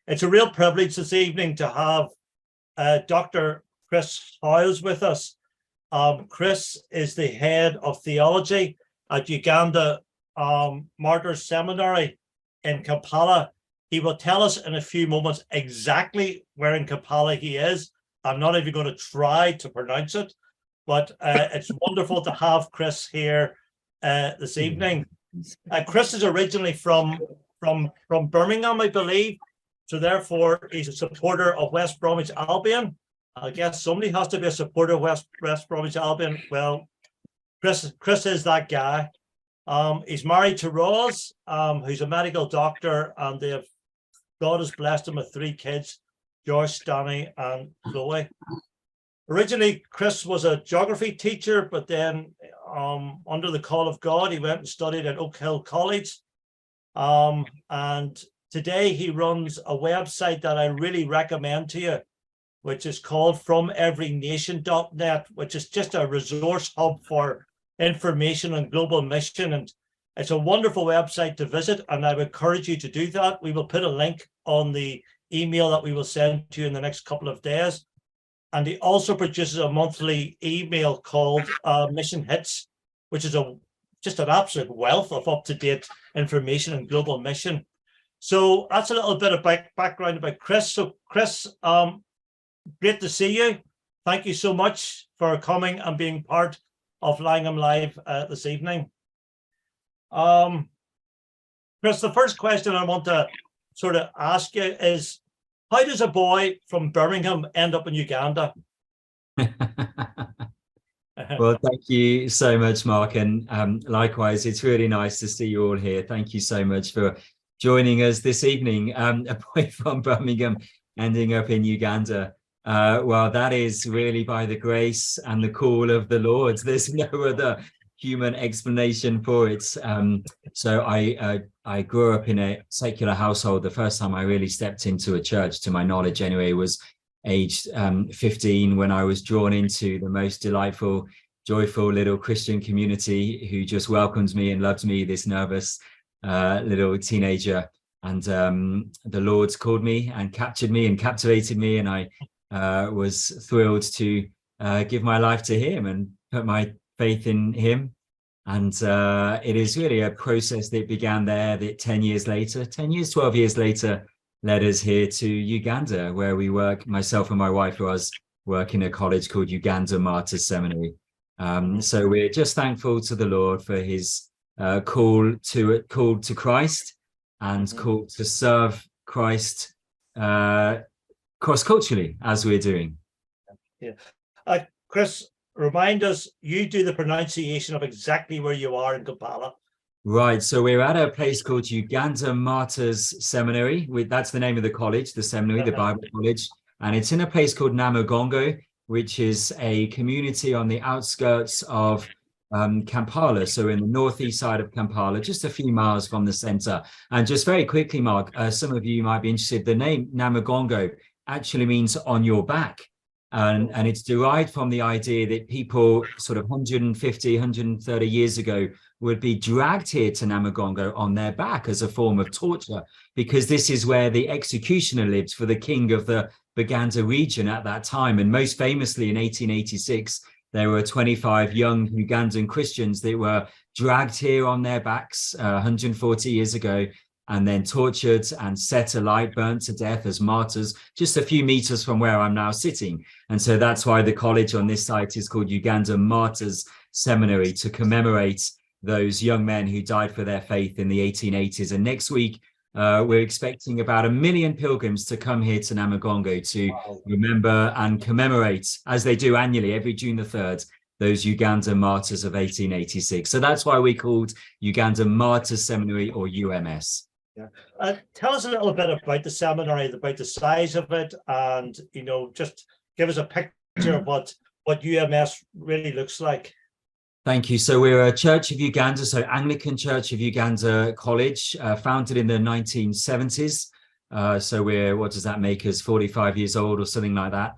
It's a real privilege this evening to have Dr. Chris Howles with us. Chris is the head of theology at Uganda Martyrs Seminary in Kampala. He will tell us in a few moments exactly where in Kampala he is. I'm not even going to try to pronounce it, but it's wonderful to have Chris here this evening. Chris is originally from Birmingham, I believe, so therefore he's a supporter of West Bromwich Albion. I guess somebody has to be a supporter of West Bromwich Albion. Well, Chris is that guy. He's married to Rose, who's a medical doctor, and God has blessed him with 3 kids, Josh, Danny, and Chloe. Originally, Chris was a geography teacher, but then under the call of God, he went and studied at Oak Hill College. And today he runs a website that I really recommend to you, which is called FromEveryNation.net, which is just a resource hub for information on global mission. And it's a wonderful website to visit, and I would encourage you to do that. We will put a link on the email that we will send to you in the next couple of days. And he also produces a monthly email called Mission Hits, which is just an absolute wealth of up-to-date information on global mission. So that's a little bit of background about Chris. So Chris, great to see you. Thank you so much for coming and being part of Langham Live this evening. Chris, the first question I want to sort of ask you is, how does a boy from Birmingham end up in Uganda? Well, thank you so much, Mark. And likewise, it's really nice to see you all here. Thank you so much for joining us this evening. A boy from Birmingham ending up in Uganda. Well, that is really by the grace and the call of the Lord. There's no other human explanation for it. So I grew up in a secular household. The first time I really stepped into a church, to my knowledge anyway, was aged 15, when I was drawn into the most delightful, joyful little Christian community who just welcomed me and loved me, this nervous little teenager. And the Lord called me and captured me and captivated me, and I was thrilled to give my life to him and put my faith in him. And it is really a process that began there, that 12 years later, led us here to Uganda, where we work, myself and my wife was work in a college called Uganda Martyrs Seminary. So we're just thankful to the Lord for his call to Christ and call to serve Christ cross-culturally, as we're doing. Yeah. Chris, remind us, you do the pronunciation of exactly where you are in Kampala. Right, so we're at a place called Uganda Martyrs Seminary. That's the name of the college, the seminary, the Bible college. And it's in a place called Namugongo, which is a community on the outskirts of Kampala, so in the northeast side of Kampala, just a few miles from the center. And just very quickly, Mark, some of you might be interested, the name Namugongo actually means on your back. And it's derived from the idea that people sort of 150, 130 years ago would be dragged here to Namugongo on their back as a form of torture, because this is where the executioner lived for the king of the Baganda region at that time. And most famously in 1886, there were 25 young Ugandan Christians that were dragged here on their backs 140 years ago, and then tortured and set alight, burnt to death as martyrs, just a few meters from where I'm now sitting. And so that's why the college on this site is called Uganda Martyrs Seminary, to commemorate those young men who died for their faith in the 1880s. And next week, we're expecting about 1 million pilgrims to come here to Namugongo to remember and commemorate, as they do annually, every June the 3rd, those Uganda martyrs of 1886. So that's why we called Uganda Martyrs Seminary, or UMS. Yeah. Tell us a little bit about the seminary, about the size of it, and just give us a picture of what UMS really looks like. Thank you. So we're a Church of Uganda, so Anglican Church of Uganda College, founded in the 1970s. So we're, what does that make us, 45 years old or something like that?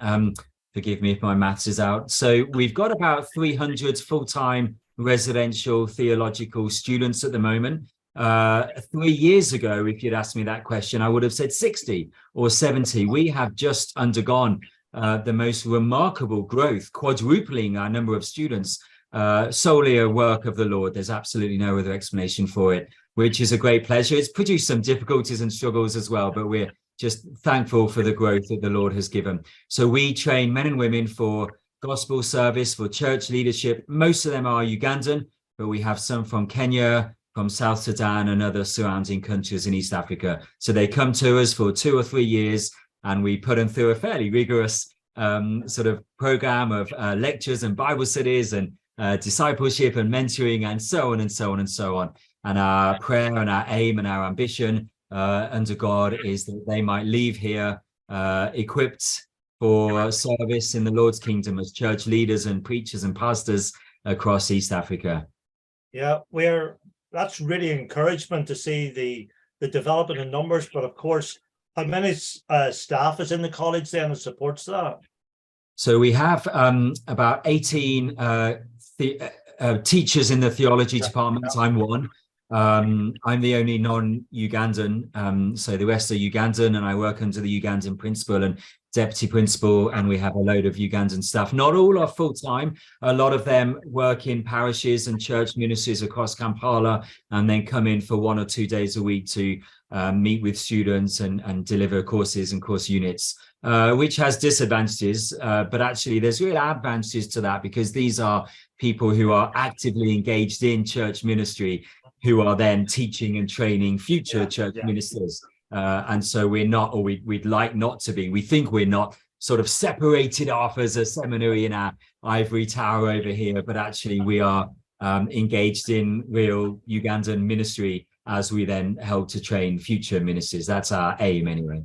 Forgive me if my maths is out. So we've got about 300 full-time residential theological students at the moment. 3 years ago, if you'd asked me that question, I would have said 60 or 70. We have just undergone the most remarkable growth, quadrupling our number of students, solely a work of the Lord. There's absolutely no other explanation for it, which is a great pleasure. It's produced some difficulties and struggles as well, but we're just thankful for the growth that the Lord has given. So we train men and women for gospel service, for church leadership. Most of them are Ugandan, but we have some from Kenya, from South Sudan and other surrounding countries in East Africa. So they come to us for 2 or 3 years, and we put them through a fairly rigorous sort of program of lectures and Bible studies and discipleship and mentoring and so on and so on and so on. And our prayer and our aim and our ambition under God is that they might leave here equipped for service in the Lord's kingdom as church leaders and preachers and pastors across East Africa. Yeah, that's really encouragement to see the development in numbers, but of course, how many staff is in the college then and supports that? So we have about 18 teachers in the theology department. I'm one. I'm the only non-Ugandan, so the rest are Ugandan, and I work under the Ugandan principal and deputy principal, and we have a load of Ugandan staff. Not all are full-time. A lot of them work in parishes and church ministries across Kampala, and then come in for 1 or 2 days a week to meet with students and deliver courses and course units, which has disadvantages, but actually there's real advantages to that, because these are people who are actively engaged in church ministry, who are then teaching and training future church ministers. And so we're not, or we'd like not to be, we think we're not sort of separated off as a seminary in our ivory tower over here, but actually we are engaged in real Ugandan ministry as we then help to train future ministers. That's our aim anyway.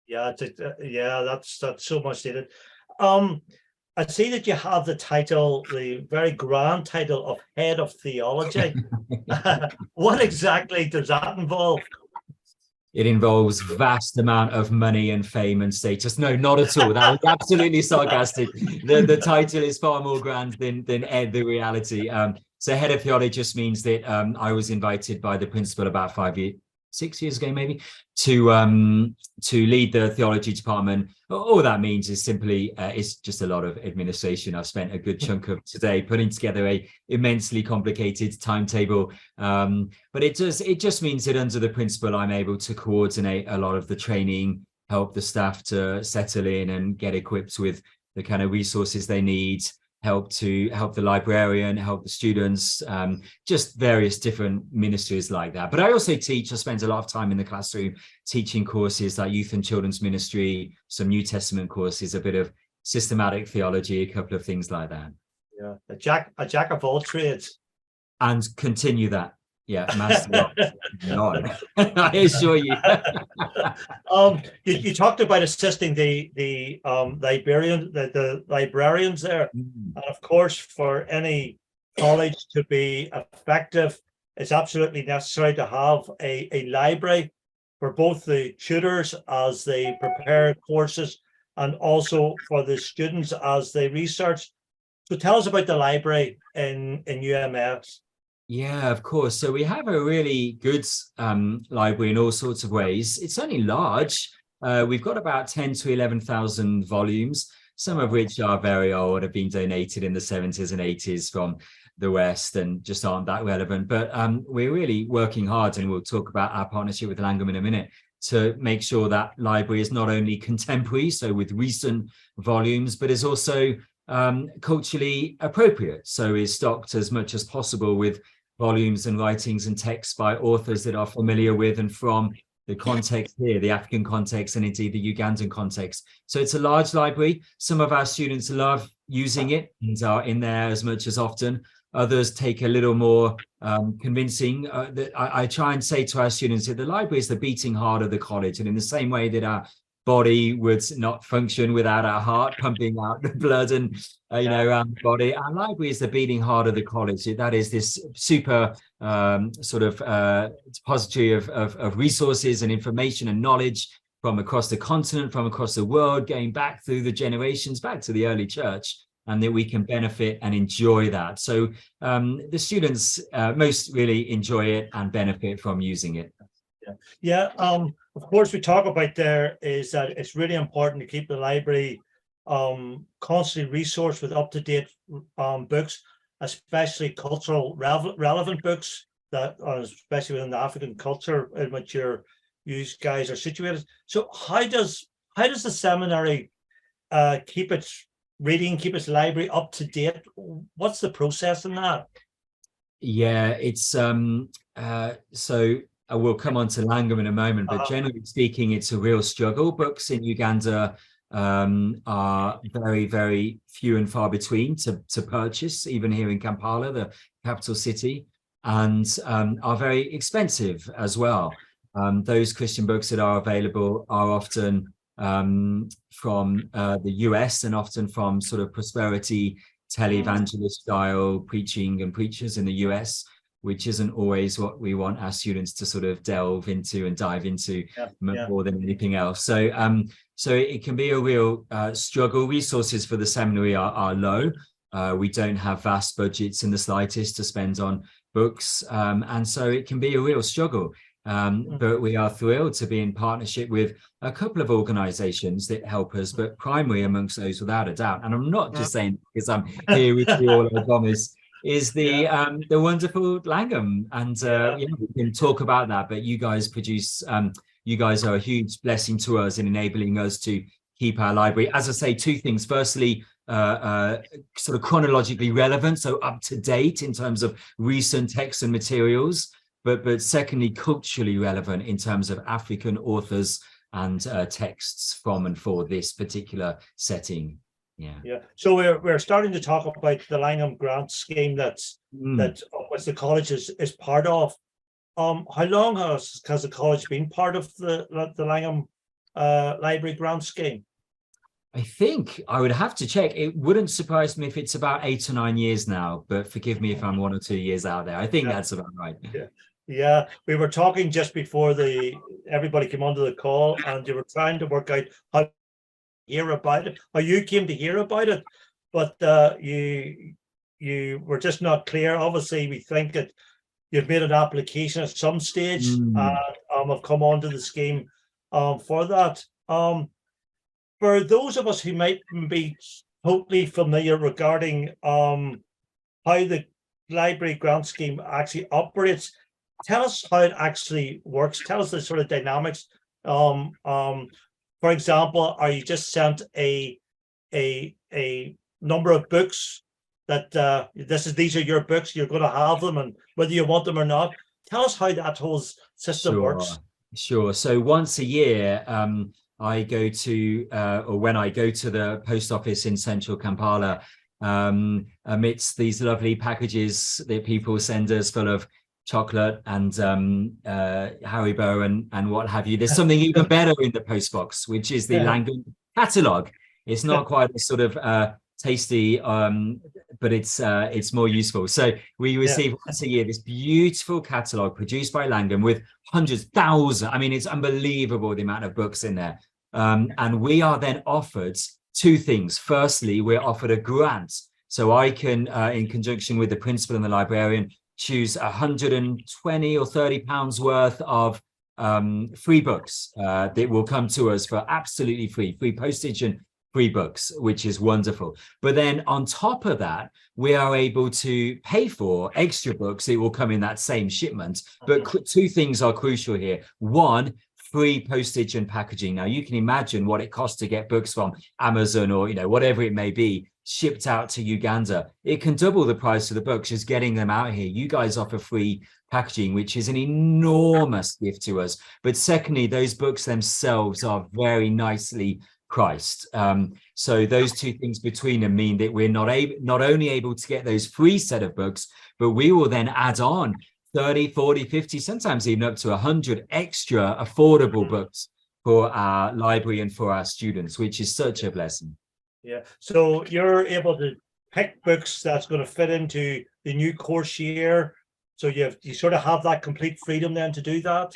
Yeah, that's so much needed. I see that you have the title, the very grand title of Head of Theology. What exactly does that involve? It involves vast amount of money and fame and status. No, not at all. That was absolutely sarcastic. The title is far more grand than the reality. So head of theology just means that I was invited by the principal about 6 years ago, maybe, to lead the theology department. All that means is simply it's just a lot of administration. I've spent a good chunk of today putting together a immensely complicated timetable, but it just means that under the principal I'm able to coordinate a lot of the training, help the staff to settle in and get equipped with the kind of resources they need, help the librarian, help the students, just various different ministries like that. But I also teach. I spend a lot of time in the classroom teaching courses like youth and children's ministry, some New Testament courses, a bit of systematic theology, a couple of things like that. Yeah, a jack of all trades. And continue that. Yeah, master. I assure you. You talked about assisting the librarians there, and of course, for any college to be effective, it's absolutely necessary to have a library for both the tutors as they prepare courses and also for the students as they research. So tell us about the library in UMS. Yeah, of course. So we have a really good library in all sorts of ways. It's only large. We've got about 10 to 11,000 volumes, some of which are very old, have been donated in the 70s and 80s from the West and just aren't that relevant. But we're really working hard, and we'll talk about our partnership with Langham in a minute, to make sure that library is not only contemporary, so with recent volumes, but is also culturally appropriate. So is stocked as much as possible with volumes and writings and texts by authors that are familiar with and from the context here, the African context, and indeed the Ugandan context. So it's a large library. Some of our students love using it and are in there as much as often. Others take a little more convincing. I try and say to our students that the library is the beating heart of the college, and in the same way that our body would not function without our heart pumping out the blood and around the body, our library is the beating heart of the college. That is this super sort of depository of resources and information and knowledge from across the continent, from across the world, going back through the generations, back to the early church, and that we can benefit and enjoy that. So the students most really enjoy it and benefit from using it. Yeah. Of course, we talk about there is that it's really important to keep the library constantly resourced with up-to-date books, especially cultural relevant books that especially within the African culture in which you guys are situated. So how does the seminary keep its reading, keep its library up to date? What's the process in that? Yeah, it's so I will come on to Langham in a moment, but generally speaking, it's a real struggle. Books in Uganda are very, very few and far between to purchase, even here in Kampala, the capital city, and are very expensive as well. Those Christian books that are available are often from the US and often from sort of prosperity televangelist style preaching and preachers in the US, which isn't always what we want our students to sort of delve into and dive into more than anything else. So so it can be a real struggle. Resources for the seminary are low. We don't have vast budgets in the slightest to spend on books. And so it can be a real struggle. But we are thrilled to be in partnership with a couple of organizations that help us, but primary amongst those without a doubt. And I'm not just saying because I'm here with you all, I promise, is the wonderful Langham. And we can talk about that, but you guys produce, you guys are a huge blessing to us in enabling us to keep our library. As I say, two things. Firstly, sort of chronologically relevant, so up to date in terms of recent texts and materials, but secondly, culturally relevant in terms of African authors and texts from and for this particular setting. Yeah. So we're starting to talk about the Langham grant scheme that which the college is part of. How long has the college been part of the Langham library grant scheme? I think I would have to check. It wouldn't surprise me if it's about 8 or 9 years now, but forgive me if I'm 1 or 2 years out there. I think that's about right. Yeah, we were talking just before everybody came onto the call, and you were trying to work out how to hear about it, how you came to hear about it, but you were just not clear. Obviously, we think that you've made an application at some stage and have come onto the scheme for that. For those of us who might be totally familiar regarding how the library grant scheme actually operates, tell us how it actually works. Tell us the sort of dynamics. For example, are you just sent a number of books that these are your books, you're going to have them, and whether you want them or not? Tell us how that whole system works. Sure. So once a year, I go to, or when I go to the post office in central Kampala, amidst these lovely packages that people send us full of chocolate and Haribo and what have you, there's something even better in the post box, which is the Langham catalogue. It's not quite as sort of tasty, but it's more useful. So we receive once a year this beautiful catalogue produced by Langham with hundreds, thousands. I mean, it's unbelievable the amount of books in there. And we are then offered two things. Firstly, we're offered a grant. So I can, in conjunction with the principal and the librarian, choose 120 or 30 pounds worth of free books that will come to us for absolutely free postage and free books, which is wonderful. But then on top of that, we are able to pay for extra books that will come in that same shipment. But two things are crucial here. One, free postage and packaging. Now you can imagine what it costs to get books from Amazon or whatever it may be shipped out to Uganda. It can double the price of the books just getting them out here. You guys offer free packaging, which is an enormous gift to us. But secondly, those books themselves are very nicely priced. So those two things between them mean that we're not only able to get those free set of books, but we will then add on 30, 40, 50, sometimes even up to 100 extra affordable books for our library and for our students, which is such a blessing. Yeah, so you're able to pick books that's going to fit into the new course year. So you sort of have that complete freedom then to do that.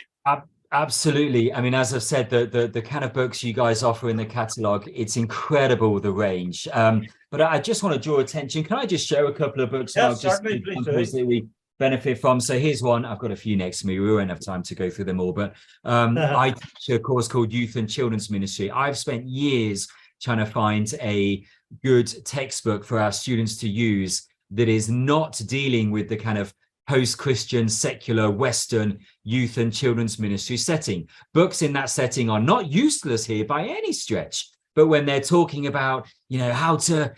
Absolutely. I mean, as I've said, the kind of books you guys offer in the catalogue, it's incredible, the range. But I just want to draw attention. Can I just show a couple of books, Yes, Mark, just certainly, please do. examples that we benefit from? So here's one. I've got a few next to me. We won't have time to go through them all, but I teach a course called Youth and Children's Ministry. I've spent years trying to find a good textbook for our students to use that is not dealing with the kind of post-Christian, secular, Western youth and children's ministry setting. Books in that setting are not useless here by any stretch. But when they're talking about, you know, how to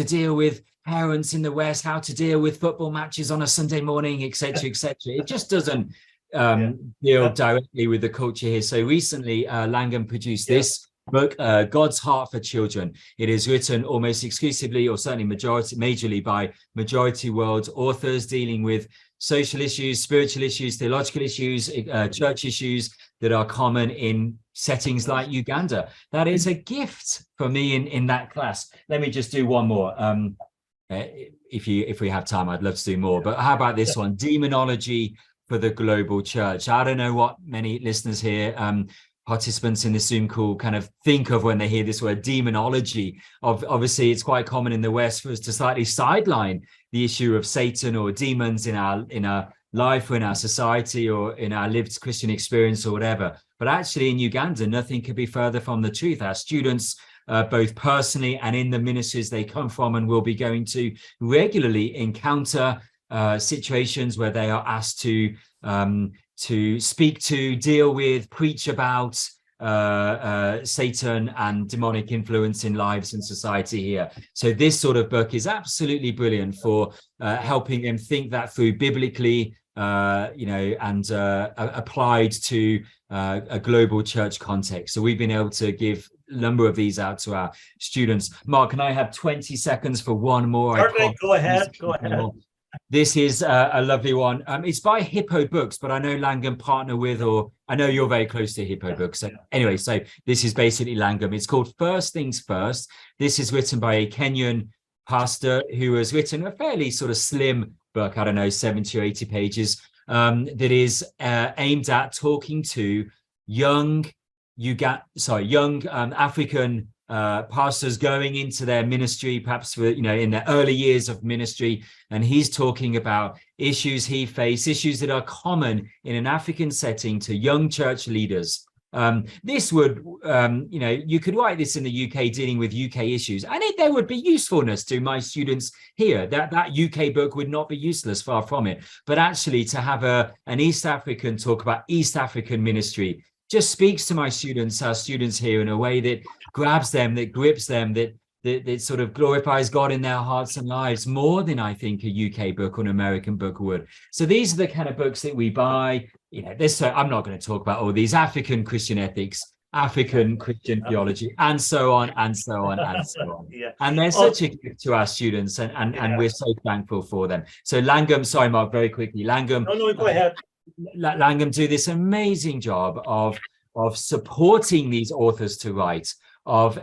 deal with parents in the West, how to deal with football matches on a Sunday morning, etc., it just doesn't deal directly with the culture here. So recently, Langham produced this book, God's Heart for Children. It is written almost exclusively, or certainly majorly by majority world authors dealing with social issues, spiritual issues, theological issues, church issues that are common in settings like Uganda. That is a gift for me in that class. Let me just do one more. If we have time, I'd love to do more. But how about this one? Demonology for the Global Church. I don't know what many listeners here, participants in the Zoom call, kind of think of when they hear this word demonology. Obviously, it's quite common in the West for us to slightly sideline the issue of Satan or demons in our life or in our society or in our lived Christian experience or whatever. But actually in Uganda, nothing could be further from the truth. Our students, both personally and in the ministries they come from and will be going to, regularly encounter situations where they are asked to speak to, deal with, preach about Satan and demonic influence in lives and society here. So this sort of book is absolutely brilliant for helping them think that through biblically, and applied to a global church context. So we've been able to give a number of these out to our students. Mark, can I have 20 seconds for one more? Certainly, go ahead. This is a lovely one. It's by Hippo Books, but I know Langham partner with, or I know you're very close to Hippo Books. So anyway, so this is basically Langham. It's called First Things First. This is written by a Kenyan pastor who has written a fairly sort of slim book, I don't know, 70 or 80 pages, that is aimed at talking to young African pastors going into their ministry, perhaps for, in their early years of ministry. And he's talking about issues he faced, issues that are common in an African setting to young church leaders. This would, you could write this in the UK dealing with UK issues, and there would be usefulness to my students here. That UK book would not be useless, far from it. But actually to have an East African talk about East African ministry just speaks to my students, our students here, in a way that grabs them, that grips them, that sort of glorifies God in their hearts and lives more than I think a UK book or an American book would. So these are the kind of books that we buy. I'm not going to talk about all these: African Christian ethics, African Christian theology, and so on, and so on, and so on. And they're such a gift to our students, and we're so thankful for them. So Langham, sorry, Mark, very quickly. Langham. No, go ahead. Langham do this amazing job of supporting these authors to write, of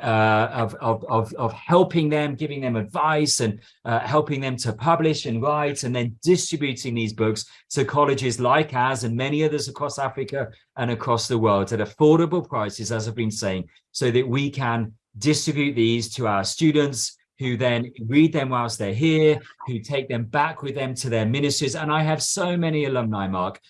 helping them, giving them advice, and helping them to publish and write, and then distributing these books to colleges like ours and many others across Africa and across the world at affordable prices, as I've been saying, so that we can distribute these to our students, who then read them whilst they're here, who take them back with them to their ministries. And I have so many alumni, Mark,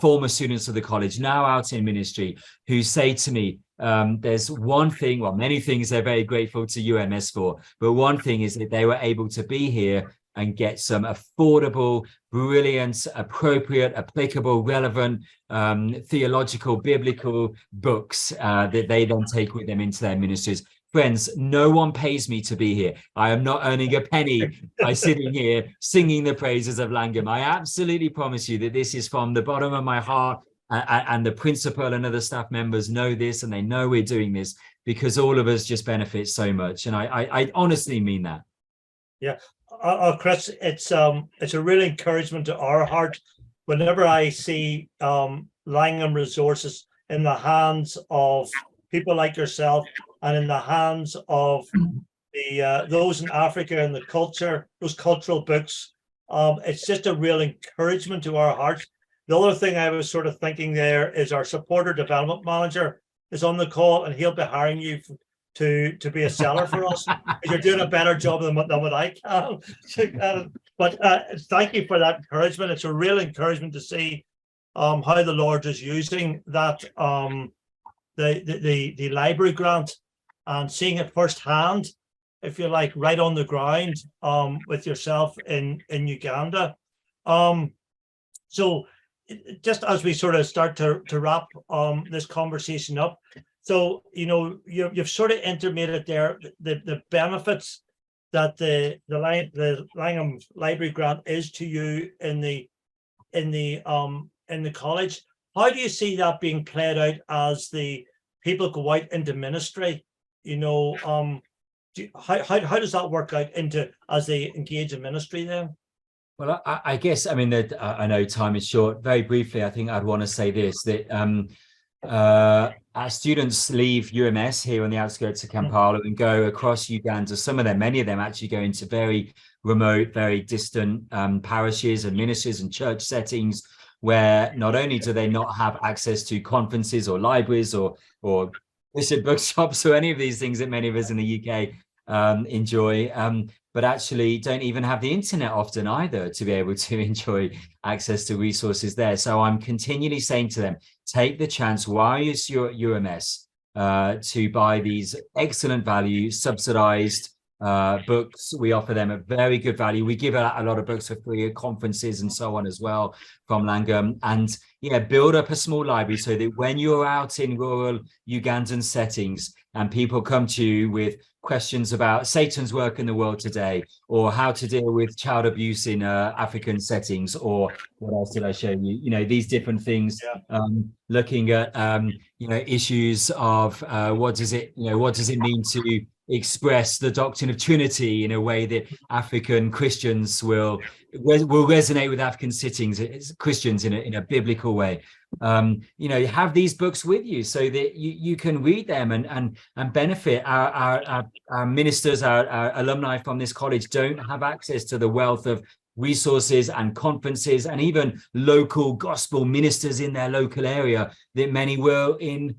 former students of the college, now out in ministry, who say to me, there's one thing, well, many things they're very grateful to UMS for, but one thing is that they were able to be here and get some affordable, brilliant, appropriate, applicable, relevant, theological, biblical books that they then take with them into their ministries. Friends, no one pays me to be here. I am not earning a penny by sitting here singing the praises of Langham. I absolutely promise you that this is from the bottom of my heart, and the principal and other staff members know this, and they know we're doing this because all of us just benefit so much. And I honestly mean that. Yeah. Chris, it's a real encouragement to our heart whenever I see Langham resources in the hands of people like yourself, and in the hands of those in Africa and the culture, those cultural books. It's just a real encouragement to our hearts. The other thing I was sort of thinking there is our supporter development manager is on the call, and he'll be hiring you to be a seller for us. You're doing a better job than what I can. But thank you for that encouragement. It's a real encouragement to see how the Lord is using that the library grant and seeing it firsthand, if you like, right on the ground with yourself in Uganda. So just as we sort of start to wrap this conversation up, so you've sort of intimated there the benefits that the Langham Library Grant is to you in the college. How do you see that being played out as the people go out into ministry? How does that work out as they engage in ministry then? Well, I guess, I mean, that I know time is short. Very briefly, I think I'd want to say this, that our students leave UMS here on the outskirts of Kampala and go across Uganda. Some of them, many of them actually go into very remote, very distant parishes and ministries and church settings where not only do they not have access to conferences or libraries or Christian bookshops or any of these things that many of us in the UK enjoy, but actually don't even have the internet often either to be able to enjoy access to resources there. So I'm continually saying to them, take the chance while you're at UMS to buy these excellent value, subsidized books. We offer them a very good value. We give out a lot of books for free at conferences and so on as well from Langham. And build up a small library so that when you're out in rural Ugandan settings and people come to you with questions about Satan's work in the world today, or how to deal with child abuse in African settings, or what else did I show you? These different things, looking at, issues of what does it mean to express the doctrine of Trinity in a way that African Christians will resonate with African Christians in a biblical way. Have these books with you so that you can read them and benefit. Our ministers, our alumni from this college don't have access to the wealth of resources and conferences and even local gospel ministers in their local area that many will in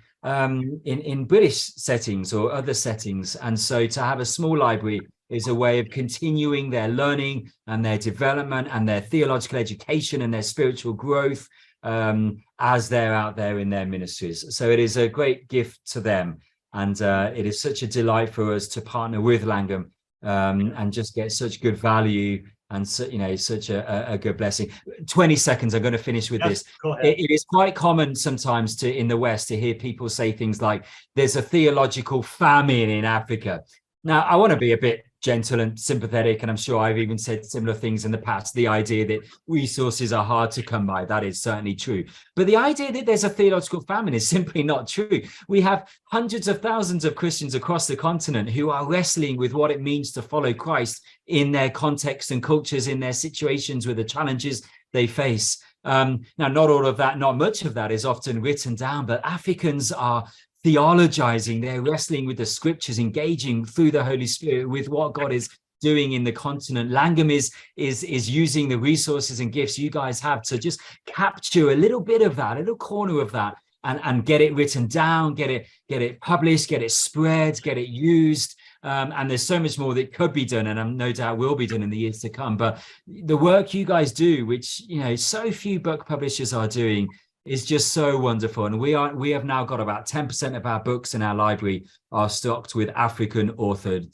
British settings or other settings. And so to have a small library is a way of continuing their learning and their development and their theological education and their spiritual growth as they're out there in their ministries. So it is a great gift to them. And it is such a delight for us to partner with Langham and just get such good value and such a good blessing. 20 seconds, I'm going to finish with this. Go ahead. It is quite common sometimes in the West to hear people say things like, there's a theological famine in Africa. Now, I want to be a bit gentle and sympathetic, and I'm sure I've even said similar things in the past. The idea that resources are hard to come by, that is certainly true. But the idea that there's a theological famine is simply not true. We have hundreds of thousands of Christians across the continent who are wrestling with what it means to follow Christ in their context and cultures, in their situations with the challenges they face. Now, not all of that, not much of that is often written down, but Africans are theologizing, they're wrestling with the scriptures, engaging through the Holy Spirit with what God is doing in the continent. Langham is using the resources and gifts you guys have to just capture a little bit of that, a little corner of that, and get it written down, get it published, get it spread, get it used. And there's so much more that could be done, and no doubt will be done in the years to come. But the work you guys do, which so few book publishers are doing, is just so wonderful. And we have now got about 10% of our books in our library are stocked with African authored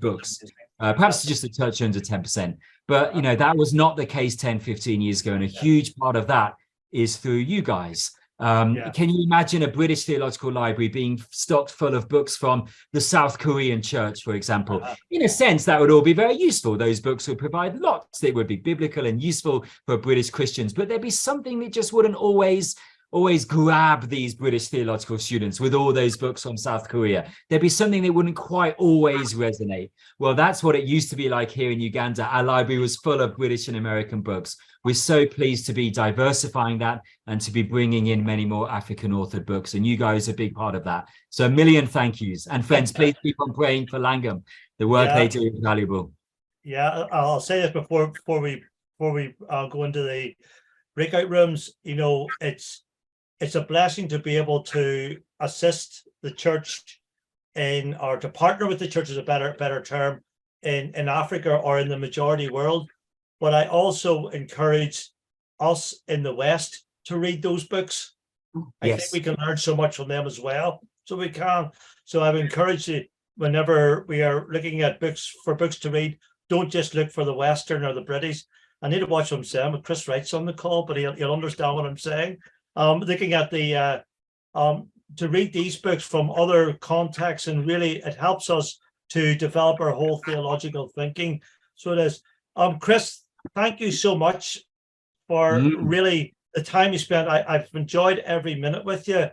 books. Perhaps just a touch under 10%. But that was not the case 10, 15 years ago. And a huge part of that is through you guys. Can you imagine a British theological library being stocked full of books from the South Korean church, for example? In a sense, that would all be very useful. Those books would provide lots that would be biblical and useful for British Christians, but there'd be something that just wouldn't always grab these British theological students with all those books from South Korea. There'd be something that wouldn't quite always resonate. Well, that's what it used to be like here in Uganda. Our library was full of British and American books. We're so pleased to be diversifying that and to be bringing in many more African authored books. And you guys are a big part of that. So a million thank yous. And friends, please keep on praying for Langham. The work they do is valuable. Yeah, I'll say this before we go into the breakout rooms. It's a blessing to be able to assist the church or to partner with the church is a better term in Africa or in the majority world. But I also encourage us in the West to read those books. I think Yes. we can learn so much from them as well. So we can. So I would encourage you, whenever we are looking at books to read, don't just look for the Western or the British. I need to watch what I'm saying, but Chris Wright's on the call, but he'll understand what I'm saying. Looking at the to read these books from other contexts, and really it helps us to develop our whole theological thinking. So it is. Chris, thank you so much for really the time you spent. I've enjoyed every minute with you.